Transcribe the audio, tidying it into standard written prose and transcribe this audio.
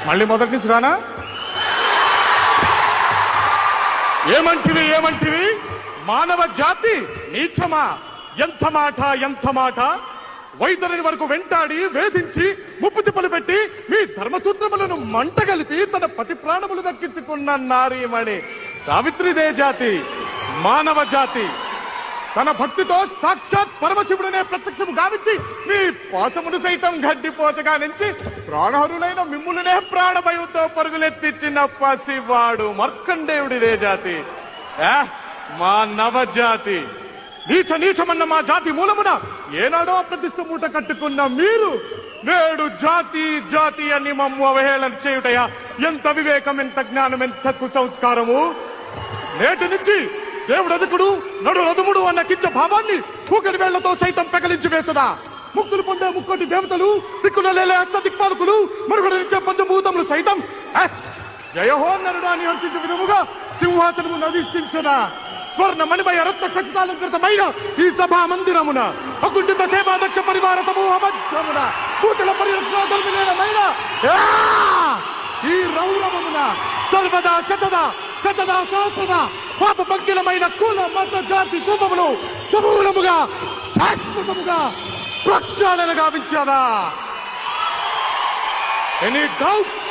మళ్ళీ మొదటి నుంచి రానా? ఏమంటివి మానవ జాతి నీచమా? ఎంత మాట! వైతరిని వరకు వెంటాడి వేధించి ముప్పు తిప్పలు పెట్టి మీ ధర్మసూత్రములను మంటగలిపి తన పతి ప్రాణములు దక్కించుకున్న నారీమణి సావిత్రిదే జాతి, మానవ జాతి. తన భక్తితో సాక్షాత్ పరమశివుడనే ప్రత్యక్షము గావించి మీ పాసమును సైతం గడ్డిపోచగా నుంచి ప్రాణహరులైన మిమ్ములనే ప్రాణభయంతో పరుగులెత్తిచ్చిన పసివాడు మార్కండేయుడిదే జాతి, మా నవజాతి. నీచమన్న మా జాతి మూలమున ఏనాడో ప్రతిష్ఠ మూట కట్టుకున్న మీరు నేడు జాతి అని మమ్ము అవహేళన చేయుటయా? ఎంత వివేకం, ఎంత జ్ఞానం, ఎంత కుసంస్కారము! నేటి నుంచి దేవుడు అదుకుడు నడు రథముడు అన్న కించ భావాన్ని కూకటి వేళ్లతో సైతం పెకలించి వేసదా? ముక్తులు పొందే ముక్కోటి దేవతలు, దిక్కునలేలే అష్ట దిక్పాలకులు, మరుగుడించే పంచభూతములు సైతం జయహో నరుడు అని అంటించే విధముగా సింహాసనము నధిష్ఠించదా? స్వర్ణ మణిమయ రత్న ఖచ్చితాలంకృతమైన ఈ సభా మందిరమున అకుంఠిత సేవాదక్ష పరివార సమూహ మధ్యమున కూతుల పరిరక్షణ ఈ రౌరవమున సర్వదా శతదా సహస్రదా పాప పంకిలమైన కుల మత జాతి కూపములు సమూలముగా శాశ్వతముగా ప్రక్షాళన గావించాదా? Any doubts?